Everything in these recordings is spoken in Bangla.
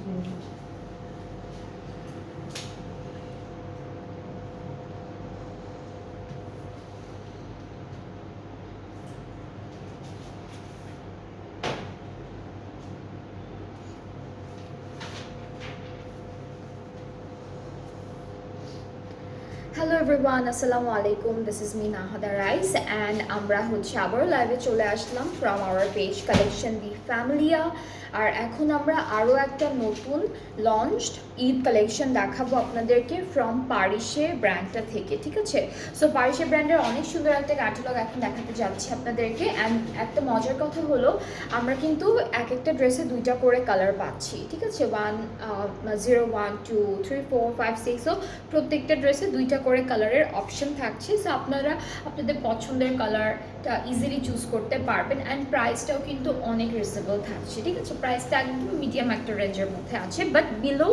হ্যালো এভরিওয়ান, আসসালামু আলাইকুম। This is me Nahada Rais and আমরা হচ্ছে আবার লাইভে চলে আসলাম from our page collection the Familia. আর এখন আমরা আরও একটা নতুন লঞ্চড ঈদ কালেকশন দেখাবো আপনাদেরকে ফ্রম পারিশে ব্র্যান্ডটা থেকে, ঠিক আছে? সো পারিশে ব্র্যান্ডের অনেক সুন্দর একটা ক্যাটালগ এখন দেখাতে যাচ্ছি আপনাদেরকে। অ্যান্ড একটা মজার কথা হলো আমরা কিন্তু এক একটা ড্রেসে দুইটা করে কালার পাচ্ছি, ঠিক আছে? 0, 1, 2, 3, 4, 5, 6, সো প্রত্যেকটা ড্রেসে দুইটা করে কালারের অপশন থাকছে। সো আপনারা আপনাদের পছন্দের কালারটা ইজিলি চুজ করতে পারবেন। অ্যান্ড প্রাইসটাও কিন্তু অনেক রিজনেবল থাকছে, ঠিক আছে? প্রাইসটা একদম মিডিয়াম একটা রেঞ্জের মধ্যে আছে, বাট বিলো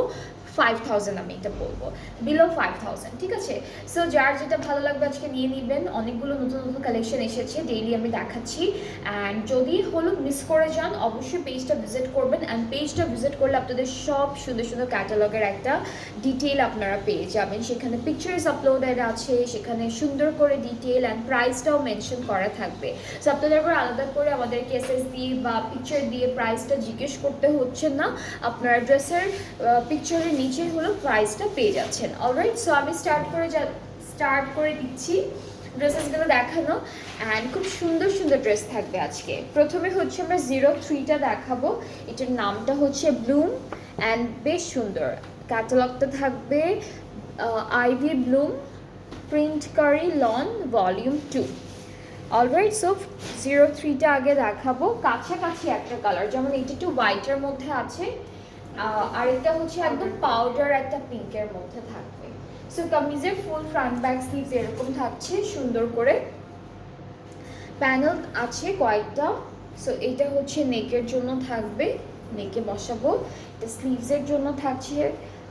5000 আমি এটা বলবো, বিলো 5000, ঠিক আছে? সো যার যেটা ভালো লাগবে আজকে নিয়ে নেবেন। অনেকগুলো নতুন নতুন কালেকশন এসেছে, ডেইলি আমি দেখাচ্ছি। অ্যান্ড যদি হলো মিস করে যান অবশ্যই পেজটা ভিজিট করবেন। অ্যান্ড পেজটা ভিজিট করলে আপনাদের সব সুন্দর সুন্দর ক্যাটালগের একটা ডিটেল আপনারা পেয়ে যাবেন। সেখানে পিকচার্স আপলোডেড আছে, সেখানে সুন্দর করে ডিটেল অ্যান্ড প্রাইসটাও মেনশন করা থাকবে। সো আপনাদের আবার আলাদা করে আমাদেরকে এসএস দিয়ে বা পিকচার দিয়ে প্রাইসটা জিজ্ঞেস করতে হচ্ছে না, আপনার ড্রেসের পিকচারের নিচে হলো প্রাইসটা পেয়ে যাচ্ছেন। অলরাইট, সো আমি স্টার্ট করে দিচ্ছি ড্রেসেসগুলো দেখানো। অ্যান্ড খুব সুন্দর সুন্দর ড্রেস থাকবে আজকে। প্রথমে হচ্ছে আমরা 03টা দেখাবো। এটার নামটা হচ্ছে ব্লুম অ্যান্ড বেশ সুন্দর। ক্যাটালগটা থাকবে আইভি ব্লুম প্রিন্ট কারি লন ভলিউম 2। অলরাইট, সো 03টা আগে দেখাবো। কাছাকাছি একটা কালার, যেমন এইটা একটু হোয়াইটের মধ্যে আছে, আরেকটা হচ্ছে একদম পাউডার একটা পিঙ্কের মধ্যে থাকবে। সো কামিজের ফুল ফ্রন্ট ব্যাক স্লিভস এরকম থাকছে সুন্দর করে, প্যানেল আছে কয়েকটা। সো এটা হচ্ছে নেকের জন্য থাকবে, নেকে বসাবো। এটা স্লিভসের জন্য থাকছে,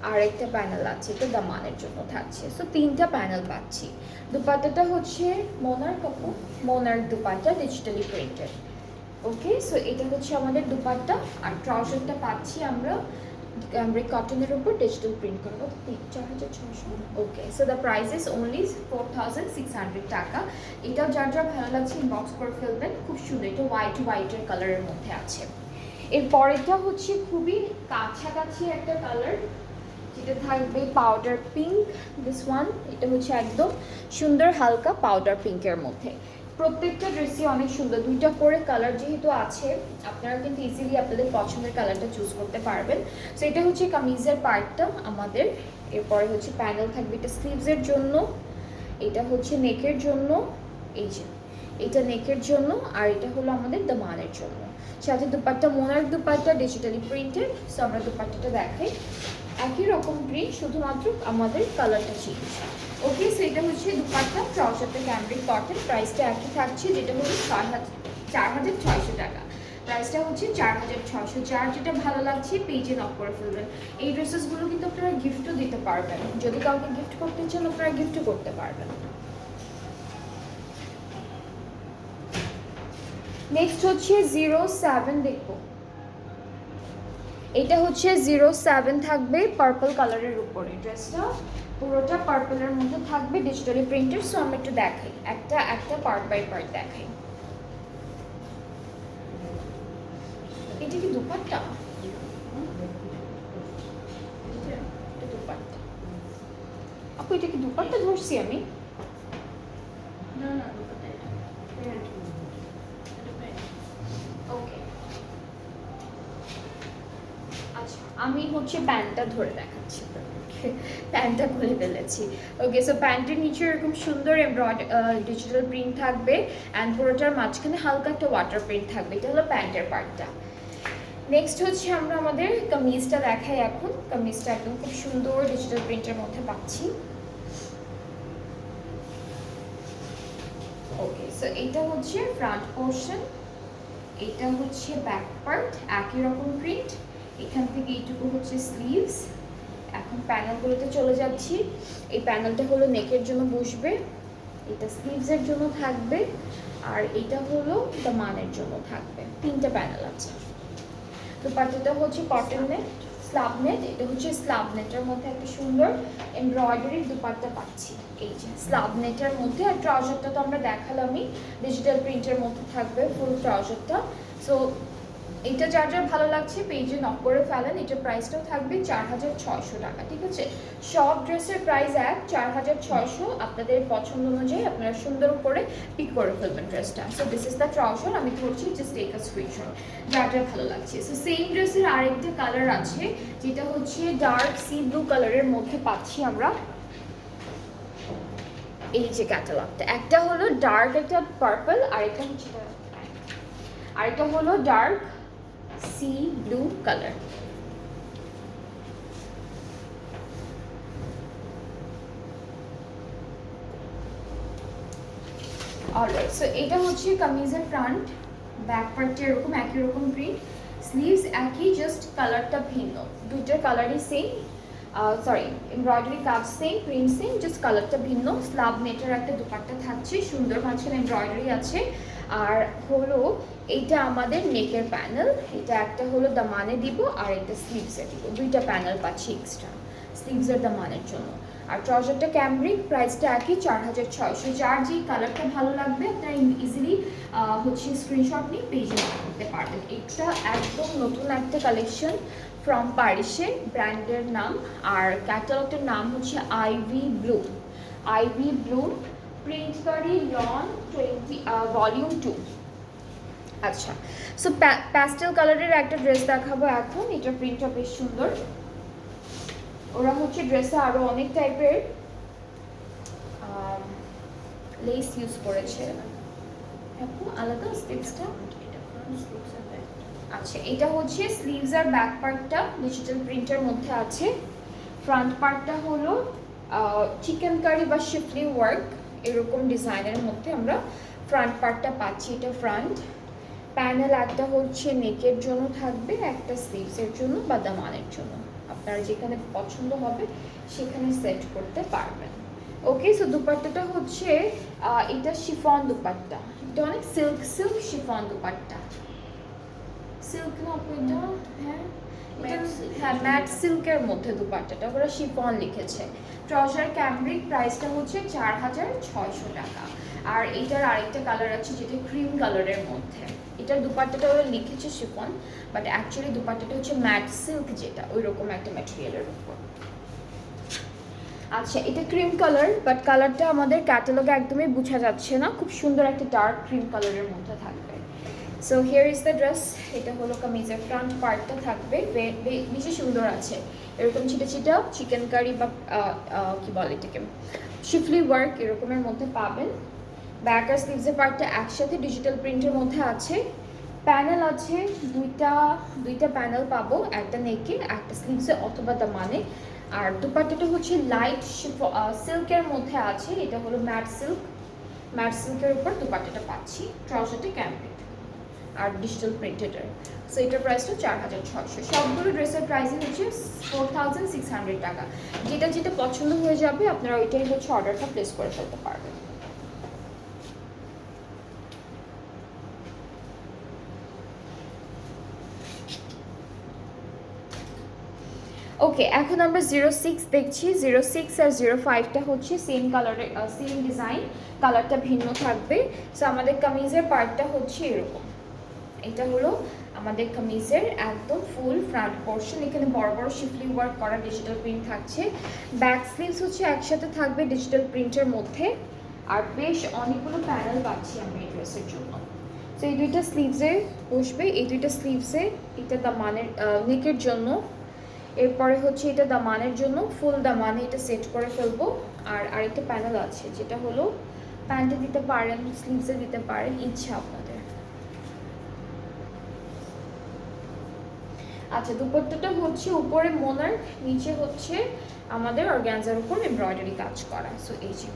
আর একটা প্যানেল আছে এটা দামানের জন্য থাকছে। সো 3টা প্যানেল পাচ্ছি। দুপাট্টাটা হচ্ছে মোনার কাপড়, মোনার দুপাট্টা ডিজিটালি প্রিন্টেড। ওকে, সো এটা হচ্ছে আমাদের দুপাট্টা। আর ট্রাউজারটা পাচ্ছি আমরা ক্যামব্রিক কটনের উপর ডিজিটাল প্রিন্ট করবো 4600। Okay, so the price is only 4600 taka. এটাও যার যার ভালো লাগছে ইনবক্স করে ফেলবেন। খুব সুন্দর, এটা হোয়াইটের কালারের মধ্যে আছে। এর পরেরটা হচ্ছে খুবই কাছাকাছি একটা কালার, যেটা থাকবে পাউডার পিঙ্ক। দিস ওয়ান, এটা হচ্ছে একদম সুন্দর হালকা পাউডার পিঙ্কের মধ্যে। প্রত্যেকটা ড্রেসই অনেক সুন্দর, দুইটা করে কালার যেহেতু আছে আপনারা কিন্তু ইজিলি আপনাদের পছন্দের কালারটা চুজ করতে পারবেন। সো এটা হচ্ছে কামিজের পার্টটা আমাদের। এরপরে হচ্ছে প্যানেল থাকবে, এটা স্লিভসের জন্য, এটা হচ্ছে নেকের জন্য, এই যে এটা নেকের জন্য, আর এটা হলো আমাদের দামানের জন্য। সাথে দুপাট্টা মোনার দুপাট্টা ডিজিটালি প্রিন্টেড। সো আমরা দুপাট্টাটা দেখাই, একই রকম প্রিন্ট, শুধুমাত্র আমাদের কালারটা চেঞ্জ। ওকে, সো এটা হচ্ছে দুপাট্টা, ট্রাউজারটা ক্যামব্রিক কটন। প্রাইসটা একই থাকছে, যেটা হলো 4600 টাকা। প্রাইসটা হচ্ছে 4600। যার যেটা ভালো লাগছে পেজে নক করে ফেলবেন। এই ড্রেসেসগুলো কিন্তু আপনারা গিফটও দিতে পারবেন, যদি কাউকে গিফট করতে চান আপনারা গিফটও করতে পারবেন। নেক্সট হচ্ছে 07 দেখবো। এটা হচ্ছে 07 থাকবে পার্পল কালারের উপরে। ড্রেসটা পুরোটা পার্পলের মধ্যে থাকবে, ডিজিটালি প্রিন্টেড। সো আমি একটু দেখাই, একটা একটা পার্ট বাই পার্ট দেখাই। এটা কি দুপাট্টা? এটা দুপাট্টা আপু, এটা কি দুপাট্টা ধরছি আমি? ওকে, আচ্ছা আমি হচ্ছে প্যান্টটা ধরে দেখাচ্ছি, প্যান্টটা খুলে ফেলেছি। ওকে, সো প্যান্টের নিচে এরকম সুন্দর ডিজিটাল প্রিন্ট থাকবে অ্যান্ড পুরোটার মাঝখানে হালকা একটা ওয়াটার প্রিন্ট থাকবে। এটা হলো প্যান্টের পার্টটা। নেক্সট হচ্ছে আমরা আমাদের কামিজটা দেখাই এখন। কামিজটা একদম খুব সুন্দর ডিজিটাল প্রিন্টের মধ্যে পাচ্ছি। ওকে, সো এটা হচ্ছে ফ্রন্ট পোর্শন, এটা হচ্ছে ব্যাক পার্ট, একই রকম প্রিন্ট। এখান থেকে এইটুকু হচ্ছে স্লিভস। এখন প্যানেলগুলোতে চলে যাচ্ছি। এই প্যানেলটা হলো নেকের জন্য বসবে, এটা স্লিভসের জন্য থাকবে, আর এটা হলো দামানের জন্য থাকবে। 3টা প্যানেল আছে। দুপাট্টাটা হচ্ছে কটন নেট, স্ল্যাব নেট, এটা হচ্ছে স্ল্যাব নেটের মধ্যে একটা সুন্দর এমব্রয়ডারি দুপাট্টা পাচ্ছি। এই যে স্ল্যাব নেটের মধ্যে, আর ট্রাউজারটা তো আমরা দেখালামই, ডিজিটাল প্রিন্টের মধ্যে থাকবে ফুল ট্রাউজারটা। সো এটা যার যার ভালো লাগছে পেজে নক করে ফেলেন। এটার প্রাইসটাও থাকবে 4600 টাকা, ঠিক আছে? সব ড্রেসের প্রাইস এক 4600, আপনাদের পছন্দ অনুযায়ী আপনারা সুন্দর করে পিক করে ফেলবেন ড্রেসটা। So this is the trouser, আমি ধরছি, জাস্ট টেক আ স্ক্রিনশট যার যার ভালো লাগছে। সো সেম ড্রেসের আরেকটা কালার আছে যেটা হচ্ছে ডার্ক সি ব্লু কালারের মধ্যে পাচ্ছি আমরা। এই যে ক্যাটালগটা, একটা হলো ডার্ক একটা পার্পল, আরেকটা হলো dark C blue colour. Alright, so এটা হচ্ছে কামিজের ফ্রন্ট, ব্যাক পার্টটা এরকম একই রকম প্রিন্ট, স্লিভস একই, জাস্ট কালারটা ভিন্ন। দুইটার কালারই সেম, সরি এমব্রয়ডারি কাজ সেম, প্রিন্ট সেম, জাস্ট কালারটা ভিন্ন। স্ল্যাব নেটের একটা দুপাট্টা থাকছে, সুন্দর মাঝখানে এমব্রয়ডারি আছে। আর হলো এইটা আমাদের নেকের প্যানেল, এটা একটা হলো দামানে দিব আর একটা স্লিভসে দিব, দুইটা প্যানেল পাচ্ছি এক্সট্রা স্লিভসের দামানের জন্য। আর ট্রাউজারটা ক্যামব্রিক, প্রাইসটা একই 4600। যার যেই কালারটা ভালো লাগবে আপনারা ইজিলি হচ্ছে স্ক্রিনশট নিয়ে পেজে করতে পারবেন। এটা একদম নতুন একটা কালেকশন ফ্রম পারিসে, ব্র্যান্ডের নাম, আর ক্যাটালগটার নাম হচ্ছে ivy blue. Ivy blue, print করি লন 20 ভলিউম 2। আচ্ছা, সো প্যাস্টেল কালারের একটা ড্রেস দেখাবো এখন। এটা প্রিন্টটা বেশ সুন্দর। ওরা হচ্ছে ড্রেসে আরো অনেক টাইপের লেস ইউজ করেছে, আলাদা স্লিভসটা। আচ্ছা, এটা হচ্ছে স্লিভস আর ব্যাক পার্টটা ডিজিটাল প্রিন্টের মধ্যে আছে। ফ্রন্ট পার্টটা হলো চিকেন কারি বা শিফলি ওয়ার্ক এরকম ডিজাইনের মধ্যে আমরা ফ্রন্ট পার্টটা পাচ্ছি। এটা ফ্রন্ট প্যানেল, একটা হচ্ছে নেকের জন্য থাকবে, একটা স্লিভসের জন্য বা দামানের জন্য, আপনারা যেখানে পছন্দ হবে সেখানে সেট করতে পারবেন। ওকে, সো দুপাট্টাটা হচ্ছে এটা শিফন দুপাট্টা, এটা অনেক silk silk chiffon dupatta, silk না এটা, হ্যাঁ হ্যাঁ ম্যাট সিল্কের মধ্যে দুপাট্টাটা, ওরা শিফন লিখেছে। ট্রাউজার ক্যামব্রিক, প্রাইসটা হচ্ছে 4600 টাকা। আর এটার আরেকটা কালার আছে যেটা ক্রিম কালারের মধ্যে, এটার দুপাট্টাটা ওরা লিখেছে শিফন, বাট অ্যাকচুয়ালি দুপাট্টাটা হচ্ছে ম্যাট সিল্ক, যেটা ওই রকম একটা ম্যাটেরিয়ালের উপর। আচ্ছা, এটা ক্রিম কালার, বাট কালারটা আমাদের ক্যাটালগে একদমই বোঝা যাচ্ছে না, খুব সুন্দর একটা ডার্ক ক্রিম কালারের মধ্যে থাকবে। So here is the dress, এটা হলো কামিজের ফ্রন্ট পার্টটা থাকবে, বেশি সুন্দর আছে, এরকম ছিটা ছিটা চিকেন কারি বা কি বলে এটাকে শিফলি ওয়ার্ক এরকমের মধ্যে পাবেন। ব্যাক আর স্লিভসের পার্টটা একসাথে ডিজিটাল প্রিন্টের মধ্যে আছে। প্যানেল আছে দুইটা প্যানেল পাবো, একটা নেকে একটা স্লিভসে অথবা দামানে। আর দুপাট্টাটা হচ্ছে লাইট সিল্কের মধ্যে আছে, এটা হলো ম্যাট সিল্কের উপর দুপাট্টাটা পাচ্ছি। ট্রাউজারটা ক্যামব্রিক আর ডিজিটাল প্রিন্টেড। সো এটার প্রাইসটা 4600। সবগুলো ড্রেসের প্রাইসই হচ্ছে 4600 টাকা। যেটা যেটা পছন্দ হয়ে যাবে আপনারা ওইটাই হচ্ছে অর্ডারটা প্লেস করে ফেলতে পারবেন। ওকে, এখন আমরা 06 দেখছি। 06 আর 05টা হচ্ছে সেম কালারের, সেম ডিজাইন, কালারটা ভিন্ন থাকবে। সো আমাদের কামিজের পার্টটা হচ্ছে এরকম, এটা হলো আমাদের কামিজের একদম ফুল ফ্রন্ট পোর্শন, এখানে বড় বড় শিফলি ওয়ার্ক করা ডিজিটাল প্রিন্ট থাকছে। ব্যাক স্লিভস হচ্ছে একসাথে থাকবে ডিজিটাল প্রিন্টের মধ্যে, আর বেশ অনেকগুলো প্যানেল পাচ্ছি আমরা এই ড্রেসের জন্য। তো এই দুইটা স্লিভসে বসবে, এই দুইটা স্লিভসে, এটা দামানের নেকের জন্য, এরপরে হচ্ছে এটা দামানের জন্য, ফুল দামানে এটা সেট করে ফেলবো। আর আরেকটা প্যানেল আছে যেটা হলো প্যান্টে দিতে পারেন, স্লিভসে দিতে পারেন, ইচ্ছা আপনাদের। আচ্ছা, দুপাট্টাটা হচ্ছে উপরে মোনার, নিচে হচ্ছে আমাদের অর্গানজার উপর এমব্রয়ডারি কাজ করা। সো এই যে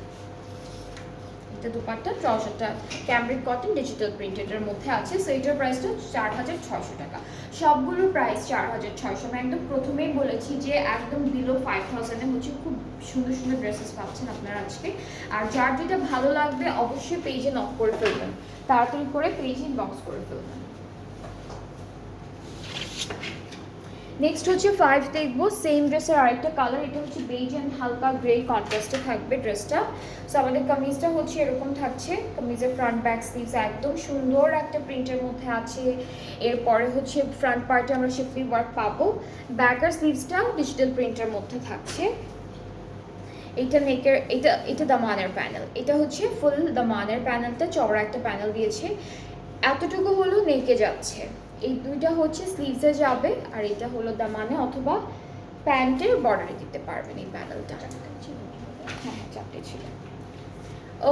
এটা দুপাট্টা, ট্রাউজারটা ক্যামব্রিক কটন ডিজিটাল প্রিন্টেডের মধ্যে আছে। সো এটার প্রাইসটা 4600 টাকা। সবগুলোর প্রাইস 4600। আমি একদম প্রথমেই বলেছি যে একদম বিলো 5000-এ হচ্ছে খুব সুন্দর সুন্দর ড্রেসেস পাচ্ছেন আপনারা আজকে। আর যার যেটা ভালো লাগবে অবশ্যই পেজে নক করে ফেলবেন, তাড়াতাড়ি করে পেজে ইনবক্স করে ফেলবেন। নেক্সট হচ্ছে 5 দেখবো, সেম ড্রেসের আরেকটা কালার, এটা হচ্ছে বেজ অ্যান্ড হালকা গ্রে কন্ট্রাস্টে থাকবে ড্রেসটা। সো আমাদের কামিজটা হচ্ছে এরকম থাকছে, কামিজের ফ্রন্ট ব্যাক স্লিভস একদম সুন্দর একটা প্রিন্টের মধ্যে আছে। এরপরে হচ্ছে ফ্রন্ট পার্টে আমরা শিফলি ওয়ার্ক পাবো, ব্যাক আর স্লিভসটাও ডিজিটাল প্রিন্টের মধ্যে থাকছে। এটা নেকের, এটা দামানের প্যানেল, এটা হচ্ছে ফুল দামানের প্যানেলটা, চওড়া একটা প্যানেল দিয়েছে, এতটুকু হলো নেকে যাচ্ছে। এই দুইটা হচ্ছে স্লিভসে যাবে, আর এটা হলো দামানে অথবা প্যান্টের বর্ডারে দিতে পারবেন এই প্যানেলটা। হ্যাঁ, চারটে ছিল।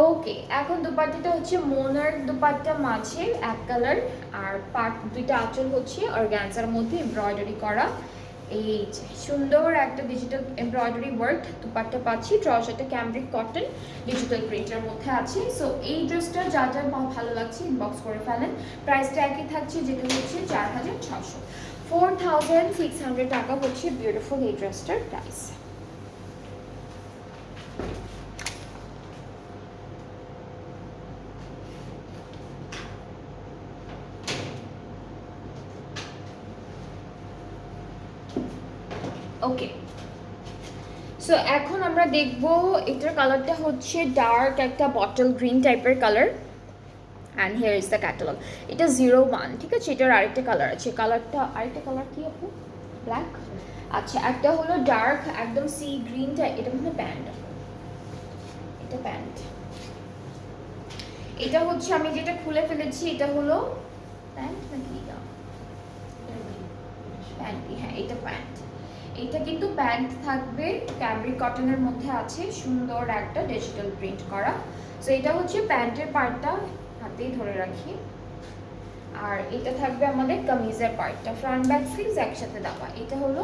ওকে, এখন দুপাট্টাটা হচ্ছে মোনার দুপাট্টা, মাঝে এক কালার, আর পার্ট দুইটা আঁচল হচ্ছে অর্গানজার মধ্যে এমব্রয়ডারি করা। এই যে সুন্দর একটা ডিজিটাল এমব্রয়ডারি ওয়ার্ক দুপাট্টা পাচ্ছি, ট্রাউজারটা ক্যামব্রিক কটন ডিজিটাল প্রিন্টের মধ্যে আছে। সো এই ড্রেসটা যা যা ভালো লাগছে ইনবক্স করে ফেলেন। প্রাইসটা একই থাকছে, যেটা হচ্ছে 4600, 4600 টাকা হচ্ছে বিউটিফুল এই ড্রেসটার প্রাইস। ওকে, সো এখন আমরা দেখবো এটার কালারটা হচ্ছে ডার্ক একটা বটল গ্রিন টাইপের colour, and here is the catalogue. এটা 01, ঠিক আছে। এটার আরেকটা কালার আছে, কালারটা আরেকটা কালার কি আপু? ব্ল্যাক। আচ্ছা, একটা হলো ডার্ক একদম সি গ্রিনটা, এটা মানে প্যান্ট, এটা প্যান্ট। এটা হচ্ছে আমি যেটা খুলে ফেলেছি, এটা হলো প্যান্ট নাকি প্যান্ট? হ্যাঁ, এটা প্যান্ট। এটা কিন্তু প্যান্ট থাকবে, ক্যামব্রিক কটনের মধ্যে আছে, সুন্দর একটা ডিজিটাল প্রিন্ট করা। সো এটা হচ্ছে প্যান্টের পার্টটা, হাতেই ধরে রাখি। আর এটা থাকবে আমাদের কামিজের পার্টটা, ফ্রন্ট ব্যাক স্লিভস একসাথে দেওয়া। এটা হলো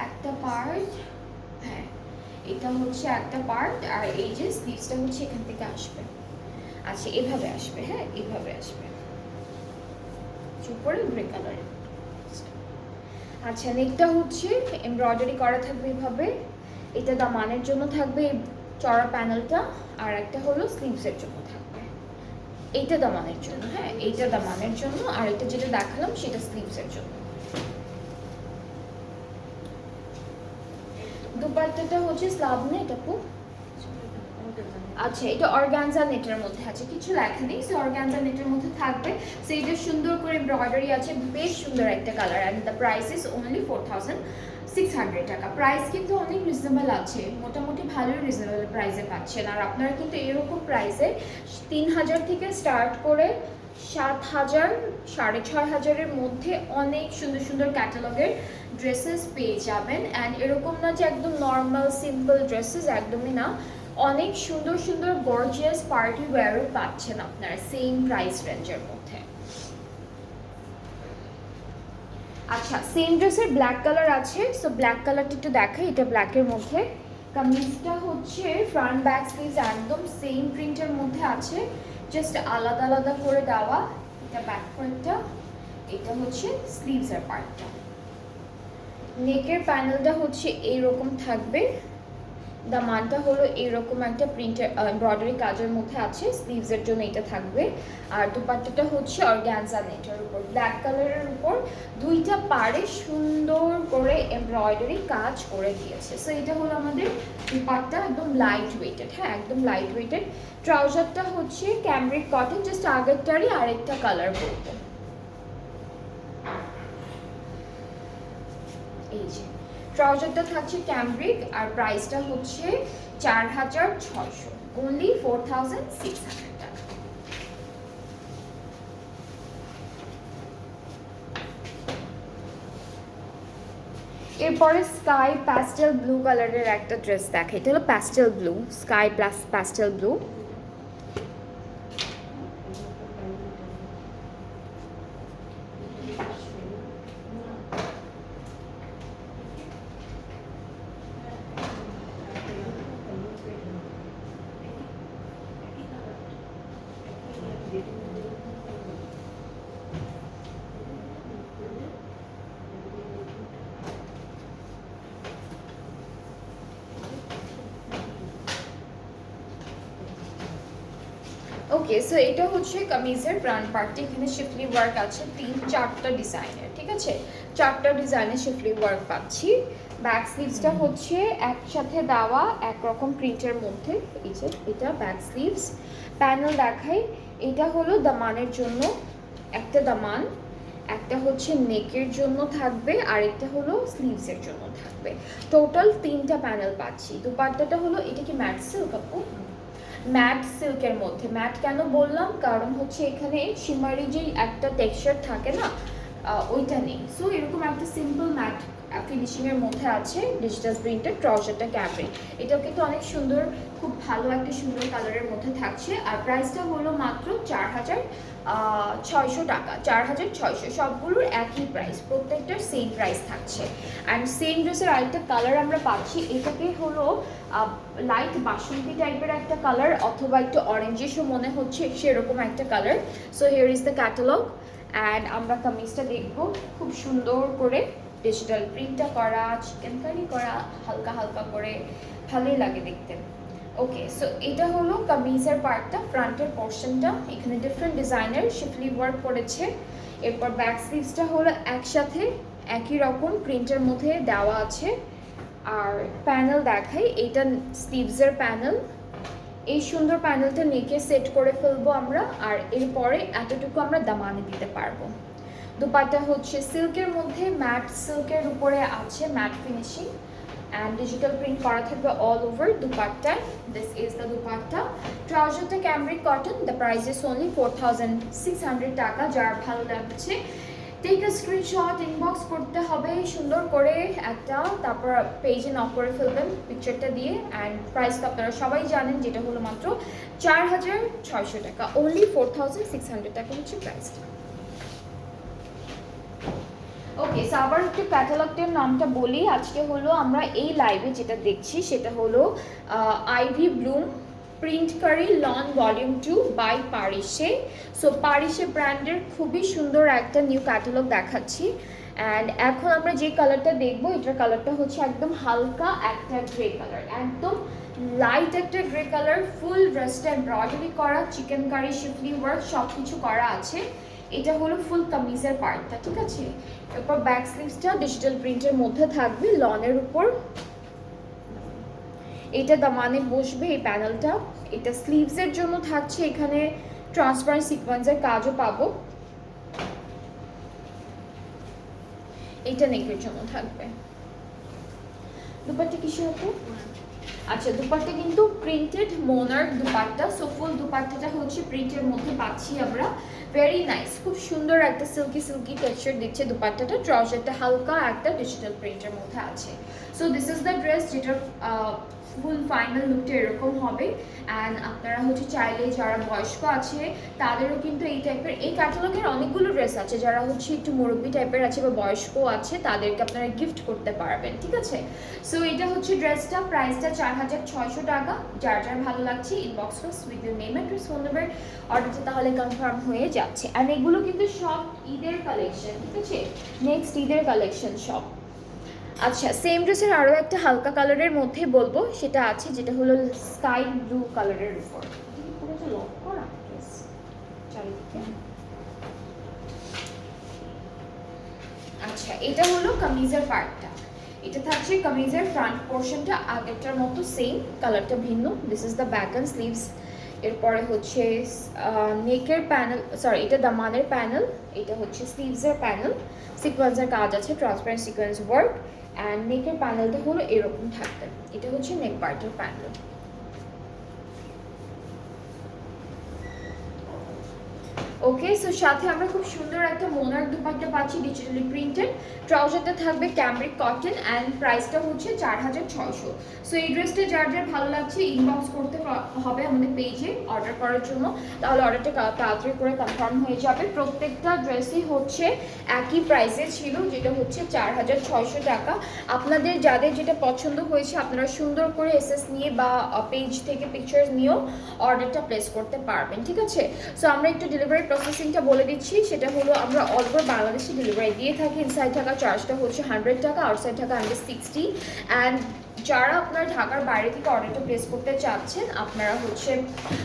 একটা পার্ট, হ্যাঁ এটা হচ্ছে একটা পার্ট, আর এই যে স্লিভসটা হচ্ছে এখান থেকে আসবে। আচ্ছা, এভাবে আসবে, হ্যাঁ এভাবে আসবে, উপরে গ্রে কালারের। আচ্ছা, নেকটা হচ্ছে এমব্রয়ডারি করা থাকবে এভাবে, এটা দামানের জন্য থাকবে চড়া প্যানেলটা, আর একটা হলো স্লিভসের জন্য থাকবে। এইটা দামানের জন্য, হ্যাঁ এইটা দামানের জন্য, আর এটা যেটা দেখালাম সেটা স্লিভসের জন্য। দুপাট্টাটা হচ্ছে স্লাব নেট আপু। আচ্ছা, এটা অর্গানজা নেটের মধ্যে আছে, কিছু লেখা নেই, সো অর্গানজা নেটের মধ্যে থাকবে। সো এটা সুন্দর করে এমব্রয়ডারি আছে, বেশ সুন্দর একটা colour, and the price is only 4600 টাকা। প্রাইস কিন্তু অনেক রিজনেবল আছে, মোটামুটি ভালোই রিজনেবল প্রাইসে পাচ্ছেন। আর আপনারা কিন্তু এরকম প্রাইসে 3000 থেকে স্টার্ট করে 7000, 6500-এর মধ্যে অনেক সুন্দর সুন্দর ক্যাটালগের ড্রেসেস পেয়ে যাবেন। অ্যান্ড এরকম না যে একদম নর্মাল সিম্পল ড্রেসেস, একদমই না, অনেক সুন্দর সুন্দর গর্জিয়াস পার্টি ওয়্যারও পাচ্ছেন আপনারা সেম প্রাইস রেঞ্জের মধ্যে। আচ্ছা, সেম ড্রেসের ব্ল্যাক কালার আছে, সো ব্ল্যাক কালারটা একটু দেখাই। এটা ব্ল্যাকের মধ্যে, কামিজটা হচ্ছে ফ্রন্ট ব্যাক স্লিভস একদম সেম প্রিন্টের মধ্যে আছে, জাস্ট আলাদা আলাদা করে দেওয়া। এটা ব্যাক পার্টটা, এটা হচ্ছে স্লিভসের পার্টটা। নেকের প্যানেলটা হচ্ছে এইরকম থাকবে, দামানটা হলো এইরকম একটা প্রিন্টের এমব্রয়ডারি কাজের মধ্যে আছে, স্লিভসের জন্য এটা থাকবে। আর দুপাট্টাটা হচ্ছে অর্গানজা নেটের উপর, ব্ল্যাক কালারের উপর দুইটা পাড়ে সুন্দর করে এমব্রয়ডারি কাজ করে দিয়েছে। সো এটা হলো আমাদের দুপাট্টা, একদম লাইট ওয়েটেড, হ্যাঁ একদম লাইট ওয়েটেড। ট্রাউজারটা হচ্ছে ক্যামব্রিক কটন, জাস্ট আগেরটারই আরেকটা কালার বলবো। এই যে ট্রাউজারটা থাকছে ক্যামব্রিক, আর প্রাইসটা হচ্ছে 4600, অনলি 4600 টাকা। এরপরে স্কাই প্যাস্টেল ব্লু কালারের একটা ড্রেস দেখে, এটা হলো pastel blue, sky plus pastel blue. Okay, so এটা হচ্ছে কামিজের ফ্রন্ট পার্টে। এখানে শিফলি ওয়ার্ক আছে 3-4টা ডিজাইনের, ঠিক আছে? 4টা ডিজাইনের শিফলি ওয়ার্ক পাচ্ছি। ব্যাক স্লিভসটা হচ্ছে একসাথে দেওয়া একরকম প্রিন্টের মধ্যে। এই যে এটা ব্যাক স্লিভস। প্যানেল দেখাই, এটা হলো দামানের জন্য একটা দামান, একটা হচ্ছে নেকের জন্য থাকবে, আর একটা হলো স্লিভসের জন্য থাকবে। টোটাল 3টা প্যানেল পাচ্ছি। দুপাট্টাটা হলো, এটা কি ম্যাট সিল্ক আপু? ম্যাট সিল্কের মধ্যে। ম্যাট কেন বললাম, কারণ হচ্ছে এখানে শিমারি যে একটা টেক্সচার থাকে না, ওইটা নেই। সো এরকম একটা সিম্পল ম্যাট ফিনিশিংয়ের মধ্যে আছে, ডিজিটাল প্রিন্টেড, ট্রাউজারটা ক্যামব্রিক। এটাও কিন্তু অনেক সুন্দর, খুব ভালো একটা সুন্দর কালারের মধ্যে থাকছে। আর প্রাইসটা হলো মাত্র 4,600 টাকা। 4,600, সবগুলোর একই প্রাইস, প্রত্যেকটার সেম প্রাইস থাকছে। অ্যান্ড সেম ড্রেসের আরেকটা কালার আমরা পাচ্ছি, এটাকে হলো লাইট বাসন্তী টাইপের একটা কালার, অথবা একটু অরেঞ্জিশও মনে হচ্ছে, সেরকম একটা colour. So here is the catalogue. And আমরা কামিজটা দেখব, খুব সুন্দর করে ডিজিটাল প্রিন্টটা করা, চিকেন কারি করা, হালকা হালকা করে, ভালোই লাগে দেখতে। ওকে, সো এটা হলো কামিজের পার্টটা, ফ্রন্টের পোর্শনটা। এখানে ডিফারেন্ট ডিজাইনের শিফলি ওয়ার্ক করেছে। এরপর ব্যাক স্লিভসটা হলো একসাথে একই রকম প্রিন্টের মধ্যে দেওয়া আছে। আর প্যানেল দেখাই, এইটা স্লিভসের প্যানেল। এই সুন্দর প্যানেলটা নেকে সেট করে ফেলবো আমরা, আর এরপরে এতটুকু আমরা দামানে দিতে পারবো। দুপাট্টা হচ্ছে সিল্কের মধ্যে, ম্যাট সিল্কের উপরে আছে matte finishing, and digital print করা থাকবে অল ওভার দুপাট্টায়। This is the dupatta. ট্রাউজারটা cambric cotton. The price is only 4,600 taka. যার ভালো লাগছে টেক আ স্ক্রিনশট, ইনবক্স করতে হবে সুন্দর করে একটা, তারপর পেজে নক করে ফেলবেন পিকচারটা দিয়ে। অ্যান্ড প্রাইস তো আপনারা সবাই জানেন, যেটা হলো মাত্র 4,600 টাকা। অনলি 4,600 টাকা হচ্ছে প্রাইসটা। ওকে, সো আবার একটু ক্যাটালগটার নামটা বলি। আজকে হলো আমরা এই লাইভে যেটা দেখছি সেটা হলো আইভি ব্লুম প্রিন্ট কারি lawn volume 2 by Parishay. So Parishay ব্র্যান্ডের খুবই সুন্দর একটা নিউ ক্যাটালগ দেখাচ্ছি। অ্যান্ড এখন আমরা যে কালারটা দেখবো, এটার কালারটা হচ্ছে একদম হালকা একটা গ্রে কালার, একদম লাইট একটা গ্রে কালার। ফুল ড্রেসটা এমব্রয়ডারি করা, চিকেন কারি শিফলি ওয়ার্ক সব কিছু করা আছে। এটা হলো ফুল কামিজের পার্টটা, ঠিক আছে? এরপর ব্যাক স্লিভসটা ডিজিটাল প্রিন্টের মধ্যে থাকবে লনের উপর। এটা দামানে বসবে এই প্যানেলটা। এটা স্লিভসের জন্য থাকছে, এখানে ট্রান্সপারেন্ট সিকোয়েন্সের কাজও পাবো। এটা নেকের জন্য থাকবে। দুপাট্টা কিসের উপর? আচ্ছা, দুপাট্টা কিন্তু printed monarch dupatta. So full দুপাট্টাটা হচ্ছে প্রিন্টের মধ্যে পাচ্ছি আমরা। ভেরি নাইস, খুব সুন্দর একটা সিল্কি সিল্কি টেক্সচার দিচ্ছে দুপাট্টাটা। ট্রাউজারটা হালকা একটা ডিজিটাল প্রিন্টের মধ্যে আছে। So this is the dress, যেটার ফুল ফাইনাল লুকটা এরকম হবে। অ্যান্ড আপনারা হচ্ছে চাইলে যারা বয়স্ক আছে তাদেরও কিন্তু এই টাইপের, এই ক্যাটালগের অনেকগুলো ড্রেস আছে, যারা হচ্ছে একটু মুরব্বী টাইপের আছে বা বয়স্ক আছে তাদেরকে আপনারা গিফট করতে পারবেন, ঠিক আছে? সো এটা হচ্ছে ড্রেসটা, প্রাইসটা 4,600 টাকা। যার যার ভালো লাগছে ইনবক্স করুন with your name address phone number, অর্ডারটা তাহলে কনফার্ম হয়ে যাচ্ছে। অ্যান্ড এগুলো কিন্তু সব ঈদের কালেকশন, ঠিক আছে? নেক্সট ঈদের কালেকশন সব। আচ্ছা, সেম ড্রেসের আরও একটা হালকা কালারের মধ্যে বলবো, সেটা আছে, যেটা হলো স্কাই ব্লু কালারের উপর। পুরো লক করা ড্রেস চারিদিকে। আচ্ছা, এটা হলো কামিজের পার্টটা। এটা থাকছে কামিজের ফ্রন্ট পোর্শনটা, আগেরটার মতো সেম, কালারটা ভিন্ন। This is the back and sleeves. এরপরে হচ্ছে নেকের প্যানেল, সরি এটা দামানের প্যানেল, এটা হচ্ছে স্লিভসের প্যানেল। সিকোয়েন্সের কাজ আছে, ট্রান্সপারেন্ট সিকোয়েন্স ওয়ার্ক। অ্যান্ড নেকের প্যানেলটা হলো এরকম থাকবে। এটা হচ্ছে নেক পার্টের প্যানেল। ওকে, সো সাথে আমরা খুব সুন্দর একটা মোনার দুপাট্টা পাচ্ছি, ডিজিটালি প্রিন্টেড। ট্রাউজারটা থাকবে ক্যামব্রিক কটন, অ্যান্ড প্রাইসটা হচ্ছে 4,600। সো এই ড্রেসটা যার যার ভালো লাগছে ইনবক্স করতে হবে আমাদের পেজে অর্ডার করার জন্য, তাহলে অর্ডারটা তাড়াতাড়ি করে কনফার্ম হয়ে যাবে। প্রত্যেকটা ড্রেসই হচ্ছে একই প্রাইসে ছিল, যেটা হচ্ছে 4,600 টাকা। আপনাদের যাদের যেটা পছন্দ হয়েছে আপনারা সুন্দর করে এসএস নিয়ে বা পেজ থেকে পিকচার নিয়েও অর্ডারটা প্লেস করতে পারবেন, ঠিক আছে? সো আমরা একটু ডেলিভারি প্রসেসিংটা বলে দিচ্ছি, সেটা হলো আমরা অল ওভার বাংলাদেশে ডেলিভারি দিয়ে থাকি। ইনসাইড ঢাকা চার্জটা হচ্ছে 100 টাকা, আউটসাইড ঢাকা 160। অ্যান্ড যারা আপনার ঢাকার বাইরে থেকে অর্ডারটা প্লেস করতে চাচ্ছেন, আপনারা হচ্ছে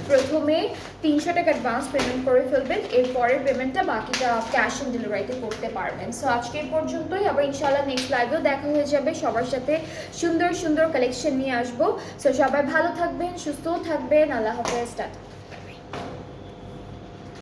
প্রথমে 300 টাকা অ্যাডভান্স পেমেন্ট করে ফেলবেন, এরপরের পেমেন্টটা বাকিটা ক্যাশ অন ডেলিভারিতে করতে পারবেন। সো আজকে এই পর্যন্তই, আবার ইনশাআল্লাহ নেক্সট লাইভেও দেখা হয়ে যাবে। সবার সাথে সুন্দর সুন্দর কালেকশন নিয়ে আসবো। সো সবাই ভালো থাকবেন, সুস্থও থাকবেন। আল্লাহ হাফেজ, টাটা।